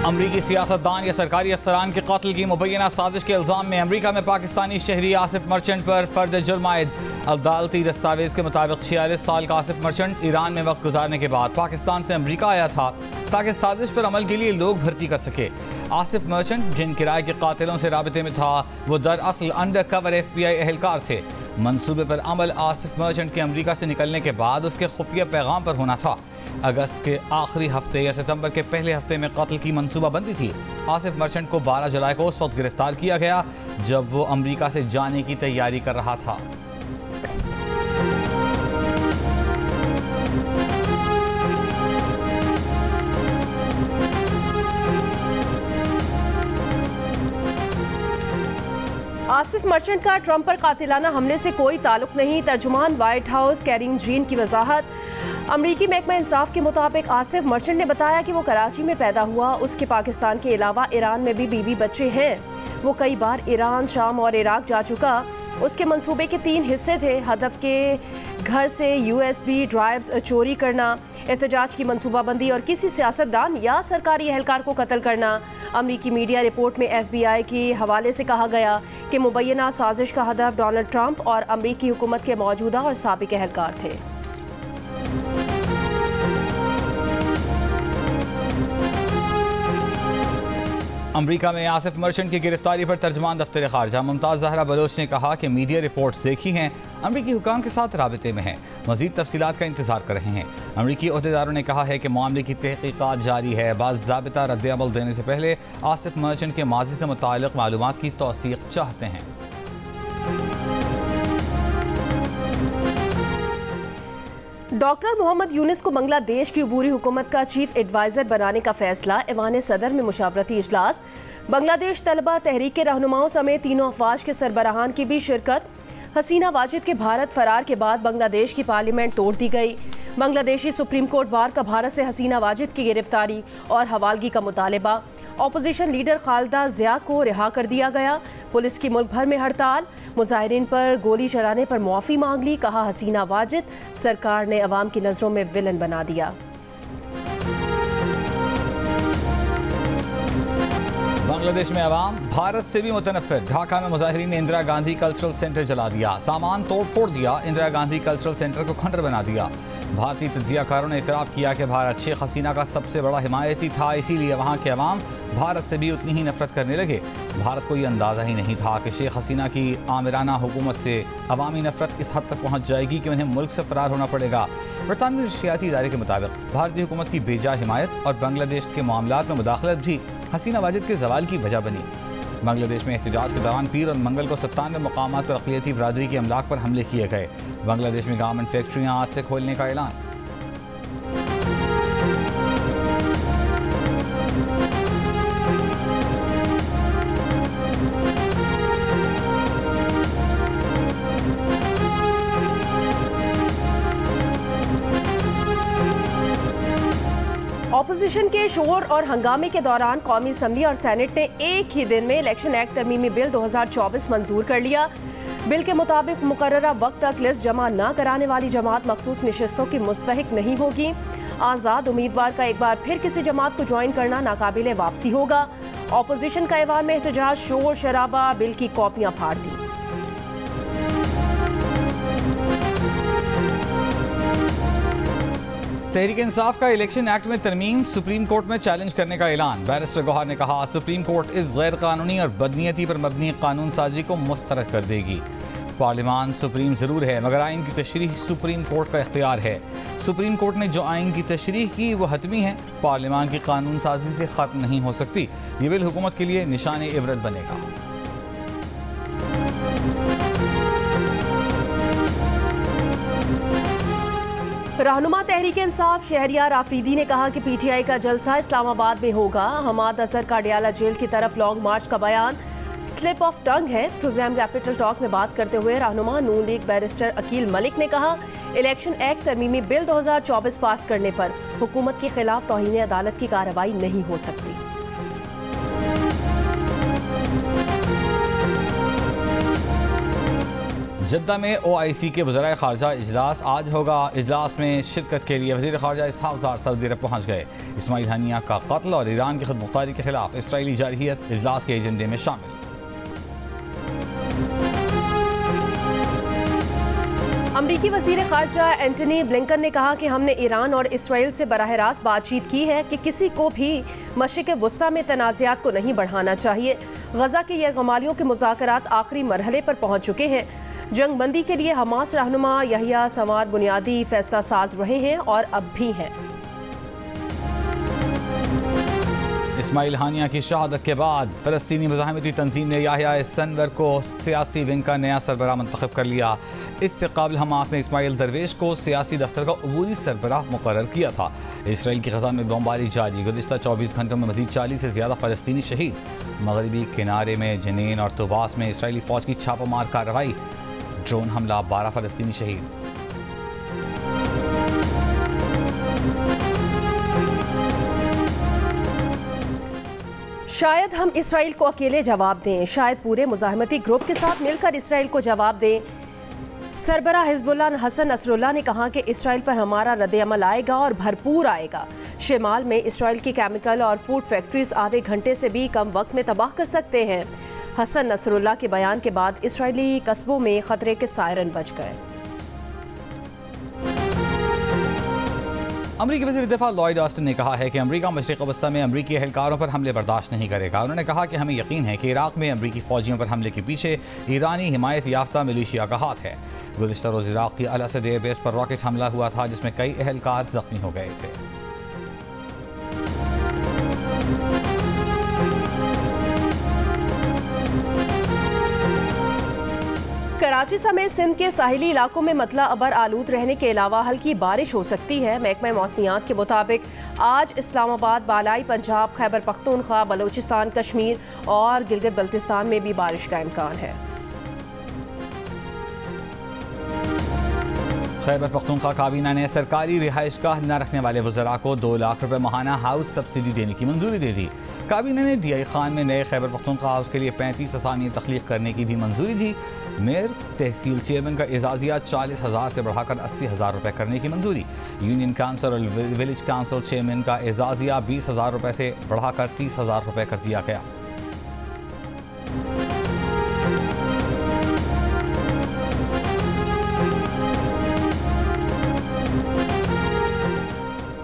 अमरीकी सियासतदान या सरकारी अफसरान के कत्ल की मुबैना साजिश के इल्ज़ाम में अमरीका में पाकिस्तानी शहरी आसिफ मर्चेंट पर फर्द जुर्म आयद। अदालती दस्तावेज के मुताबिक 46 साल का आसिफ मर्चेंट ईरान में वक्त गुजारने के बाद पाकिस्तान से अमरीका आया था ताकि साजिश पर अमल के लिए लोग भर्ती कर सके। आसिफ मर्चेंट जिन किराए के कातिलों से राबिते में था वो दरअसल अंडर कवर FBI एहलकार थे। मंसूबे पर अमल आसिफ मर्चेंट के अमरीका से निकलने के बाद उसके खुफिया पैगाम पर होना था। अगस्त के आखिरी हफ्ते या सितंबर के पहले हफ्ते में कत्ल की मंसूबाबंदी थी। आसिफ मर्चेंट को 12 जुलाई को उस वक्त गिरफ्तार किया गया जब वो अमरीका से जाने की तैयारी कर रहा था। आसिफ मर्चेंट का ट्रंप पर कातिलाना हमले से कोई ताल्लुक नहीं। तर्जुमान व्हाइट हाउस कैरिन जीन की वजाहत। अमरीकी महकमा इंसाफ के मुताबिक आसिफ मर्चेंट ने बताया कि वो कराची में पैदा हुआ। उसके पाकिस्तान के अलावा ईरान में भी बीवी बच्चे हैं। वो कई बार ईरान, शाम और इराक जा चुका। उसके मंसूबे के 3 हिस्से थे। हदफ के घर से USB ड्राइव्स चोरी करना, एहतजाज की मंसूबाबंदी और किसी सियासतदान या सरकारी एहलकार को कत्ल करना। अमरीकी मीडिया रिपोर्ट में FBI के हवाले से कहा गया कि मुबैना साजिश का हदफ डोनाल्ड ट्रंप और अमरीकी हुकूमत के मौजूदा और साबिक एहलकार थे। अमरीका में आसिफ मर्चेंट की गिरफ्तारी पर तर्जमान दफ्तर खारजा मुमताज़ ज़हरा बलोच ने कहा कि मीडिया रिपोर्ट्स देखी हैं, अमरीकी हुकाम के साथ राबिते में हैं, मज़ीद तफसीलात का इंतजार कर रहे हैं। अमरीकी ओहदेदारों ने कहा है कि मामले की तहकीकात जारी है। बाज़ाबिता रद्द-ए-अमल देने से पहले आसिफ मर्चेंट के माजी से मुताल्लिक़ मालूमात की तौसीक़ चाहते हैं। डॉक्टर मोहम्मद यूनिस को बांग्लादेश की अबूरी हुकूमत का चीफ एडवाइज़र बनाने का फैसला। ऐवान सदर में मुशावरती इजलास। बांग्लादेश तलबा तहरीक के रहनुमाओं समेत तीनों अफवाज के सरबराहान की भी शिरकत। हसीना वाजिद के भारत फरार के बाद बांग्लादेश की पार्लियामेंट तोड़ दी गई। बांग्लादेशी सुप्रीम कोर्ट बार का भारत से हसीना वाजिद की गिरफ्तारी और हवालगी का मुतालबा। ऑपोजिशन लीडर खालिदा जिया को रिहा कर दिया गया। पुलिस की मुल्क भर में हड़ताल। मुजाहिरीन पर गोली चलाने पर मुआफ़ी मांग ली। कहा हसीना वाजिद सरकार ने अवाम की नज़रों में विलन बना दिया। बांग्लादेश में अवाम भारत से भी मुतनफ़िर। ढाका में मुजाहिरीन ने इंदिरा गांधी कल्चरल सेंटर जला दिया, सामान तोड़ फोड़ दिया, इंदिरा गांधी कल्चरल सेंटर को खंडर बना दिया। भारतीय तज्जियाकारों ने इतराफ़ किया कि भारत शेख हसीना का सबसे बड़ा हिमायती था, इसीलिए वहाँ के अवाम भारत से भी उतनी ही नफरत करने लगे। भारत को ये अंदाज़ा ही नहीं था कि शेख हसीना की आमिराना हुकूमत से अवामी नफरत इस हद तक पहुँच जाएगी कि उन्हें मुल्क से फ़रार होना पड़ेगा। बरतानवी नशियाती इदारे के मुताबिक भारतीय हुकूमत की बेजा हिमायत और बांग्लादेश के मामलात में मुदाखलत भी हसीना वाजिद के जवाल की वजह बनी। बांग्लादेश में एहतजाज के दौरान पीर और मंगल को 97 मकामात पर अक़लियती बरादरी की अमलाक पर हमले किए गए। बांग्लादेश में गारमेंट फैक्ट्रियाँ आज से खोलने का ऐलान। ऑपोजिशन के शोर और हंगामे के दौरान कौमी असम्बली और सेनेट ने एक ही दिन में इलेक्शन एक्ट तरमीमी बिल 2024 मंजूर कर लिया। बिल के मुताबिक मुकर्ररा वक्त तक लिस्ट जमा न कराने वाली जमात मखसूस नशिस्तों की मुस्तहिक नहीं होगी। आज़ाद उम्मीदवार का एक बार फिर किसी जमात को ज्वाइन करना नाकाबिले वापसी होगा। ऑपोजिशन का ऐवान में एहतजाज, शोर शराबा, बिल की कॉपियां फाड़ दी। तहरीक इंसाफ का इलेक्शन एक्ट में तरमीम सुप्रीम कोर्ट में चैलेंज करने का ऐलान। बैरिस्टर गौहर ने कहा सुप्रीम कोर्ट इस गैर कानूनी और बदनीयती पर मबनी कानून साजी को मुस्तरद कर देगी। पार्लियामान सुप्रीम ज़रूर है मगर आइन की तशरीह सुप्रीम कोर्ट का इख्तियार है। सुप्रीम कोर्ट ने जो आइन की तशरीह की वो हतमी है, पार्लियामान की कानून साजी से ख़त्म नहीं हो सकती। ये बिल हुकूमत के लिए निशान इबरत बनेगा। रहनुमा तहरीक इंसाफ शहरियार आफरीदी ने कहा कि PTI का जलसा इस्लामाबाद में होगा। हमाद अजहर का अडियाला जेल की तरफ लॉन्ग मार्च का बयान स्लिप ऑफ टंग है। प्रोग्राम कैपिटल टॉक में बात करते हुए रहनुमा नून लीग बैरिस्टर अकील मलिक ने कहा इलेक्शन एक्ट तरमीमी बिल 2024 पास करने पर हुकूमत के खिलाफ तौहीन अदालत की कार्रवाई नहीं हो सकती। जद्दा में OIC के वज़राए ख़ारजा इजलास आज होगा। इजलास में शिरकत के लिए वज़ीर ख़ारजा इसहाक़ डार सऊदी अरब पहुँच गए। इस्माइल हानिया का कत्ल और ईरान की खुदमुख्तारी के खिलाफ इसराइली जारहियत इजलास के एजेंडे में शामिल। अमरीकी वज़ीर ख़ारजा एंटनी ब्लिंकन ने कहा कि हमने ईरान और इसराइल से बराह रास्त बातचीत की है कि किसी को भी मशरिक़ वस्ता में तनाज़ात को नहीं बढ़ाना चाहिए। गज़ा के यरगमालियों के मुज़ाकरात आखिरी मरहले पर पहुँच चुके हैं। जंग बंदी के लिए हमास रहनुमा यहिया संवार बुनियादी फैसला साज रहे हैं और अब भी हैं। इस्माइल हानिया की शहादत के बाद फ़लस्तीनी मुज़ाहमती तंजीम ने याहिया सिनवर को सियासी विंग का नया सरबराह मुंतखब कर लिया। इससे काबिल हमास ने इस्माइल दरवेश को सियासी दफ्तर का अबूरी सरबराह मुकर्रर किया था। इसराइल की ग़ज़ा में बमबारी जारी। गुज़िश्ता 24 घंटों में मज़ीद 40 से ज़्यादा फ़लस्तीनी शहीद। मगरबी किनारे में जनीन और तुबास में इसराइली फ़ौज की छापामार कार्रवाई। ड्रोन हमला, 12 फ़लस्तीनी शहीद। शायद हम इसराइल को अकेले जवाब दें, शायद पूरे मुज़ाहमती ग्रुप के साथ मिलकर इसराइल को जवाब दें। सरबराह हिज़्बुल्लाह हसन नसरुल्लाह ने कहा कि इसराइल पर हमारा रद्द-ए-अमल आएगा और भरपूर आएगा। शिमाल में इसराइल की केमिकल और फूड फैक्ट्रीज आधे घंटे से भी कम वक्त में तबाह कर सकते हैं। हसन नसरुल्लाह के बयान के बाद इसराइली कस्बों में खतरे के सायरन बज गए। अमरीकी वज़ीर दिफ़ा लॉयड ऑस्टिन ने कहा है कि अमरीका मशरिक़ वस्ता में अमरीकी एहलकारों पर हमले बर्दाश्त नहीं करेगा। उन्होंने कहा कि हमें यकीन है कि इराक़ में अमरीकी फ़ौजियों पर हमले के पीछे ईरानी हिमायत याफ्ता मिलिशिया का हाथ है। गुज़िश्ता रोज़ इराक़ की अल असद एयरबेस पर रॉकेट हमला हुआ था, जिसमें कई एहलकार ज़ख्मी हो गए थे। कराची समेत सिंध के साहिली इलाकों में मतला अबर आलूद रहने के अलावा हल्की बारिश हो सकती है। महकमा मौसमियात के मुताबिक आज इस्लामाबाद, बालाई पंजाब, खैबर पख्तूनख्वा, बलूचिस्तान, कश्मीर और गिलगित बल्तिस्तान में भी बारिश का इम्कान है। खैबर पख्तूनख्वा काबीना ने सरकारी रिहाइशगाह न रखने वाले वज़रा को 2 लाख रुपए माहाना हाउस सब्सिडी देने की मंजूरी दे दी। काबीना ने DI खान में नए खैबर पख्तूनख्वा हाउस के लिए 35 असामी तख्लीक करने की भी मंजूरी दी। मेयर तहसील चेयरमैन का एजाजिया 40,000 से बढ़ाकर 80,000 रुपये करने की मंजूरी। यूनियन काउंसिल और विलेज काउंसिल चेयरमैन का एजाजिया 20,000 रुपये से बढ़ाकर 30,000 रुपये कर दिया गया।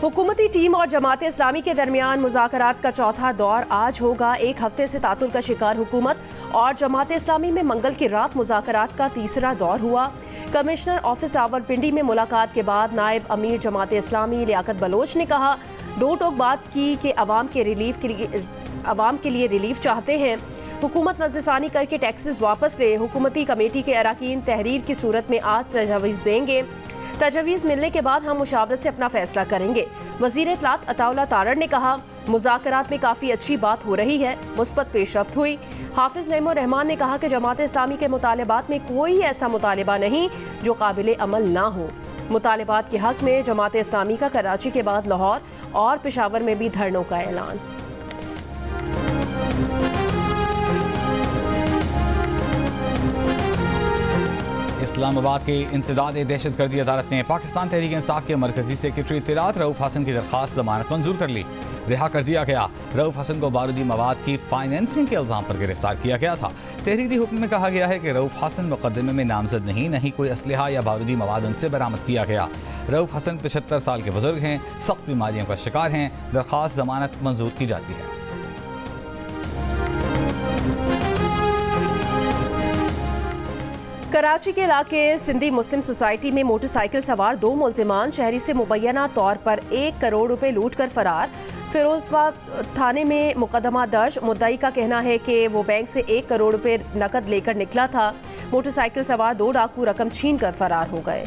हुकूमती टीम और जमात इस्लामी के दरमियान मुज़ाकरात का चौथा दौर आज होगा। एक हफ्ते से तातुल का शिकार हुकूमत और जमात इस्लामी में मंगल की रात मुज़ाकरात का तीसरा दौर हुआ। कमिश्नर ऑफिस रावलपिंडी में मुलाकात के बाद नायब अमीर जमात इस्लामी लियाकत बलोच ने कहा, 2 टोक बात की कि अवाम के लिए रिलीफ चाहते हैं। हुकूमत नज़रसानी करके टैक्सेस वापस ले। हुकूमती कमेटी के अरकान तहरीर की सूरत में आज तजवीज़ देंगे। तजवीज़ मिलने के बाद हम मुशावरत से अपना फैसला करेंगे। वज़ीर इत्तलात अताउल्लाह तारड़ ने कहा, मुज़ाकरात में काफ़ी अच्छी बात हो रही है, मुस्बत पेशरफ्त हुई। हाफिज़ नईमुर रहमान ने कहा कि जमात इस्लामी के मुतालबात में कोई ऐसा मुतालबा नहीं जो काबिल अमल ना हो। मुतालबात के हक़ में जमात इस्लामी का कराची के बाद लाहौर और पेशावर में भी धरनों का ऐलान। इस्लामाबाद के इंसदाद दहशतगर्दी अदालत ने पाकिस्तान तहरीक इंसाफ के मरकजी सेक्रेटरी इत्तलात रऊफ हसन की दरख्वास्त जमानत मंजूर कर ली। रिहा कर दिया गया। रऊफ हसन को बारूदी मवाद की फाइनेंसिंग के इल्ज़ाम पर गिरफ्तार किया गया था। तहरीरी हुक्म में कहा गया है कि रऊफ हसन मुकदमे में नामजद नहीं, न ही कोई असलहा या बारूदी मवाद उनसे बरामद किया गया। रऊफ हसन 75 साल के बुजुर्ग हैं, सख्त बीमारियों का शिकार हैं। दरख्वास्त जमानत मंजूर की जाती है। कराची के इलाके सिंधी मुस्लिम सोसाइटी में मोटरसाइकिल सवार 2 मुलजिमान शहरी से मुबैना तौर पर 1 करोड़ रुपए लूट कर फरार। फिरोजबाग थाने में मुकदमा दर्ज। मुद्दई का कहना है कि वो बैंक से 1 करोड़ रुपए नकद लेकर निकला था। मोटरसाइकिल सवार 2 डाकू रकम छीन कर फरार हो गए।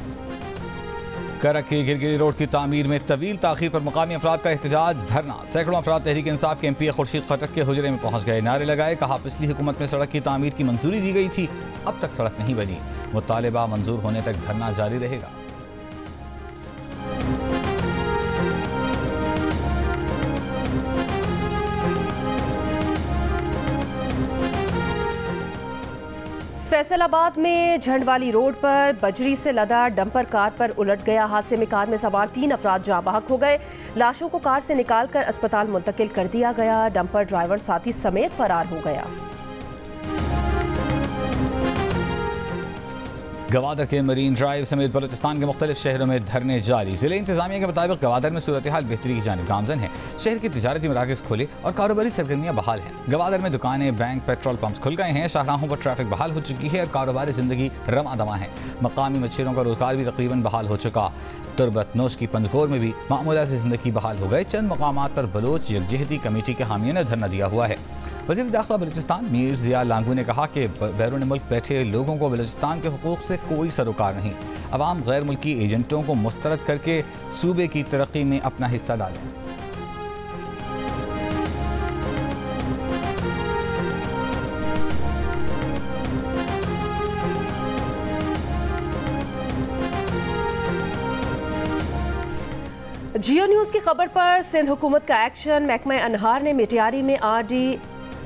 करक की गिरगिरी रोड की तामीर में तवील ताखीर पर मुकामी अफराद का एहतजाज, धरना। सैकड़ों अफराद तहरीक इंसाफ के MP खुर्शीद खटक के हुजरे में पहुंच गए, नारे लगाए। कहा, पिछली हुकूमत में सड़क की तामीर की मंजूरी दी गई थी, अब तक सड़क नहीं बनी। मुतालिबा मंजूर होने तक धरना जारी रहेगा। फैसलाबाद में झंडवाली रोड पर बजरी से लदा डंपर कार पर उलट गया। हादसे में कार में सवार 3 अफराद जाँ बहक हो गए। लाशों को कार से निकालकर अस्पताल मुंतकिल कर दिया गया। डंपर ड्राइवर साथी समेत फरार हो गया। गवादर के मरीन ड्राइव समेत बलूचिस्तान के मुख्तलिफ शहरों में धरने जारी। जिले इंतजामिया के मुताबिक गवादर में सूरत हाल बेहतरी की जानिब गामजन है। शहर के तिजारती मराकज़ खुले और कारोबारी सरगर्मियाँ बहाल हैं। गवादर में दुकानें, बैंक, पेट्रोल पंप्स खुल गए हैं। शाहराहों पर ट्रैफिक बहाल हो चुकी है और कारोबारी जिंदगी रमा दमा है। मकामी मच्छरों का रोजगार भी तकरीबन बहाल हो चुका। तुरबत नोश की पंजगोर में भी मामूला से जिंदगी बहाल हो गए। चंद मकामात पर बलोच यकजहती कमेटी के हामियों ने धरना दिया हुआ है। वज़ीर दाखिला बलूचिस्तान मीर ज़िया लांगू ने कहा कि बैरून मुल्क बैठे लोगों को बलूचिस्तान के हुकूक से कोई सरोकार नहीं। अवाम गैर मुल्की एजेंटों को मुस्तरद करके सूबे की तरक्की में अपना हिस्सा डालें। जियो न्यूज़ की खबर पर सिंध हुकूमत का एक्शन। महकमा अनहार ने मिटियारी में RD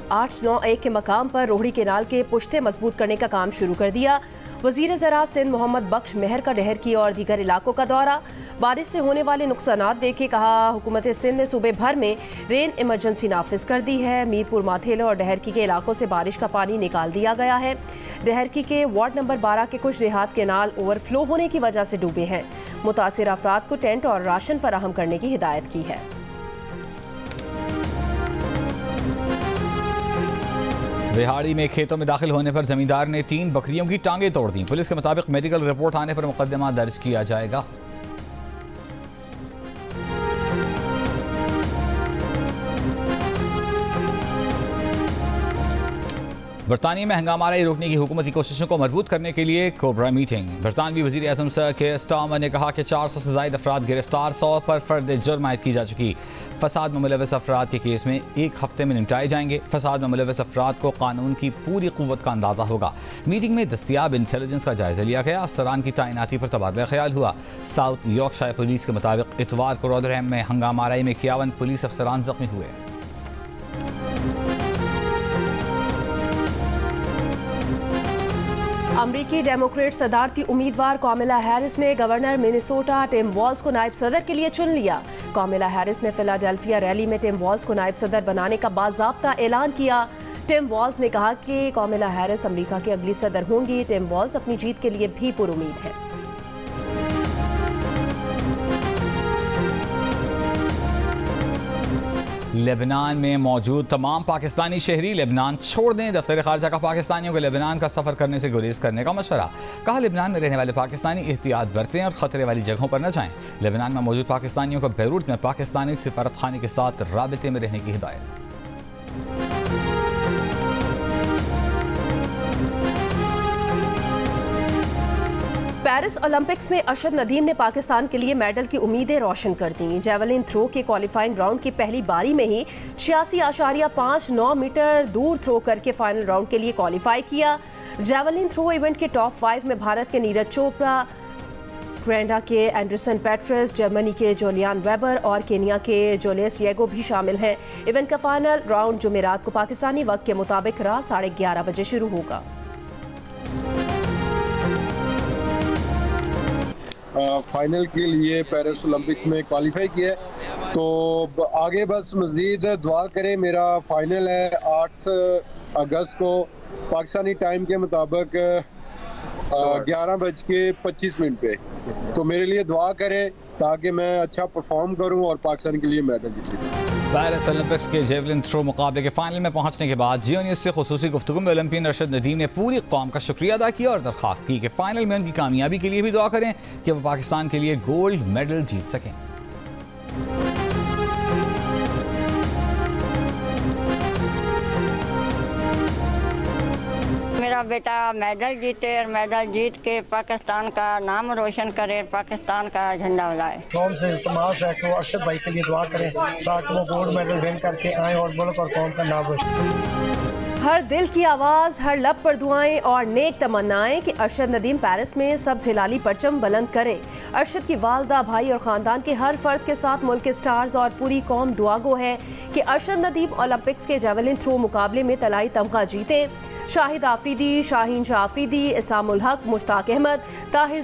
891 के मकाम पर रोहड़ी केनाल के पुश्ते मजबूत करने का काम शुरू कर दिया। वज़ीर ज़राअत सिंध मोहम्मद बख्श मेहर का डहरकी और दीगर इलाकों का दौरा। बारिश से होने वाले नुकसानात देखे कहा, हुकूमत सिंध ने सूबे भर में रेन इमरजेंसी नाफिज कर दी है। मीरपुर, माथेले और डहरकी के इलाकों से बारिश का पानी निकाल दिया गया है। डहरकी के वार्ड नंबर 12 के कुछ देहात केनाल ओवरफ्लो होने की वजह से डूबे हैं। मुतासिर अफराद को टेंट और राशन फराहम करने की हिदायत की है। रिहाड़ी में खेतों में दाखिल होने पर जमींदार ने 3 बकरियों की टांगें तोड़ दी। पुलिस के मुताबिक मेडिकल रिपोर्ट आने पर मुकदमा दर्ज किया जाएगा। बरतानिया में हंगामाराई रोकने की हुकूमती कोशिशों को मजबूत करने के लिए कोबरा मीटिंग। बरतानवी वज़ीर आज़म सर केयर स्टारमर ने कहा कि 400 से ज़ायद अफराद गिरफ्तार, 100 पर फर्द जुर्म आयद की जा चुकी। फसाद में मुलव्वस अफराद के केस में 1 हफ्ते में निपटाए जाएंगे। फसाद में मुलव्वस अफराद को कानून की पूरी क़ुव्वत का अंदाज़ा होगा। मीटिंग में दस्तियाब इंटेलिजेंस का जायजा लिया गया। अफसरान की तैनाती पर तबादला ख्याल हुआ। साउथ यॉर्कशायर पुलिस के मुताबिक इतवार को रोदरहम में हंगामाराई में 51 पुलिस अफसरान जख्मी हुए। अमरीकी डेमोक्रेट सदारती उम्मीदवार कामिला हैरिस ने गवर्नर मिनेसोटा टिम वॉल्स को नायब सदर के लिए चुन लिया। कामिला हैरिस ने फिलाडेल्फिया रैली में टिम वॉल्स को नायब सदर बनाने का बाज़ाब्ता ऐलान किया। टिम वॉल्स ने कहा कि कामिला हैरिस अमरीका की अगली सदर होंगी। टिम वॉल्स अपनी जीत के लिए भी पुरुमीद हैं। लेबनान में मौजूद तमाम पाकिस्तानी शहरी लेबनान छोड़ दें। दफ्तर खारजा का पाकिस्तानियों को लेबनान का सफ़र करने से गुरेज करने का मशवरा। कहा, लेबनान में रहने वाले पाकिस्तानी एहतियात बरतें और ख़तरे वाली जगहों पर न जाएं। लेबनान में मौजूद पाकिस्तानियों को बैरूत में पाकिस्तानी सिफारत खाने के साथ राबिते में रहने की हिदायत। पेरिस ओलंपिक्स में अरशद नदीम ने पाकिस्तान के लिए मेडल की उम्मीदें रोशन कर दी। जेवलिन थ्रो के क्वालिफाइंग राउंड की पहली बारी में ही 86.59 मीटर दूर थ्रो करके फाइनल राउंड के लिए क्वालिफाई किया। जेवलिन थ्रो इवेंट के टॉप 5 में भारत के नीरज चोपड़ा, कनाडा के एंडरसन पेट्रस, जर्मनी के जोलियान वेबर और केनिया के जोलेस येगो भी शामिल हैं। इवेंट का फाइनल राउंड जुमेरात को पाकिस्तानी वक्त के मुताबिक रात 11:30 बजे शुरू होगा। फाइनल के लिए पेरिस ओलंपिक्स में क्वालिफाई किया है, तो आगे बस मज़ीद दुआ करें। मेरा फाइनल है 8 अगस्त को पाकिस्तानी टाइम के मुताबिक 11:25 पे। तो मेरे लिए दुआ करें ताकि मैं अच्छा परफॉर्म करूं और पाकिस्तान के लिए मेडल जीतूं। पेरिस ओलंपिक्स के जेवलिन थ्रो मुकाबले के फाइनल में पहुंचने के बाद जियो न्यूज़ से खुसूसी गुफ्तगू में ओलंपियन अरशद नदीम ने पूरी कौम का शुक्रिया अदा किया और दरख्वास्त की कि फाइनल में उनकी कामयाबी के लिए भी दुआ करें कि वो पाकिस्तान के लिए गोल्ड मेडल जीत सकें। मेरा बेटा मेडल जीते और मेडल जीत के पाकिस्तान का नाम रोशन करे, पाकिस्तान का झंडा उड़ाए। कौम से इल्तिमास है कि वो अरशद भाई के लिए दुआ करें ताकि वो गोल्ड मेडल विन करके आए और मुल्क और कौम का नाम रोशन। हर दिल की आवाज़, हर लब पर दुआएं और नेक तमन्नाएं कि अरशद नदीम पेरिस में सब्ज़ हिलाली परचम बुलंद करे। अरशद की वालदा, भाई और ख़ानदान के हर फर्द के साथ मुल्क के स्टार्स और पूरी कौम दुआगो है कि अरशद नदीम ओलंपिक्स के जेवलिन थ्रो मुकाबले में तलाई तमगा जीते। शाहिद आफरीदी, शाहीन जाफरीदी, इसामुल हक, मुश्ताक अहमद, ताहिर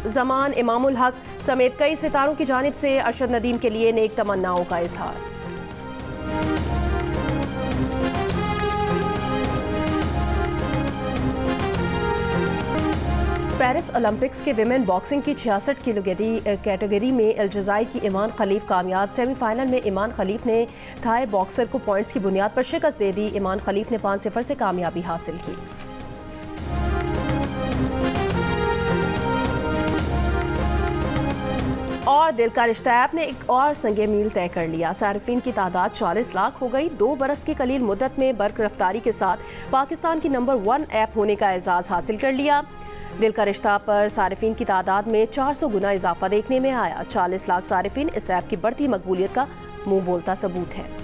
जमान, इमामुल हक समेत कई सितारों की जानिब से अरशद नदीम के लिए नेक तमन्नाओं का इजहार। पेरिस ओलंपिक्स के विमेन बॉक्सिंग की 66 किलो कैटेगरी में अलजज़ाई की ईमान खलीफ कामयाब। सेमीफाइनल में ईमान खलीफ ने थाई बॉक्सर को पॉइंट्स की बुनियाद पर शिकस्त दे दी। ईमान खलीफ ने 5-0 से कामयाबी हासिल की। और दिल का रिश्ता ऐप ने एक और संगे मील तय कर लिया। सारिफीन की तादाद 40 लाख हो गई। 2 बरस की कलील मुद्दत में बर्क रफ्तारी के साथ पाकिस्तान की नंबर 1 ऐप होने का एजाज़ हासिल कर लिया। दिल का रिश्ता पर सारिफीन की तादाद में 400 गुना इजाफा देखने में आया। 40 लाख सारिफीन इस ऐप की बढ़ती मकबूलियत का मुंह बोलता सबूत है।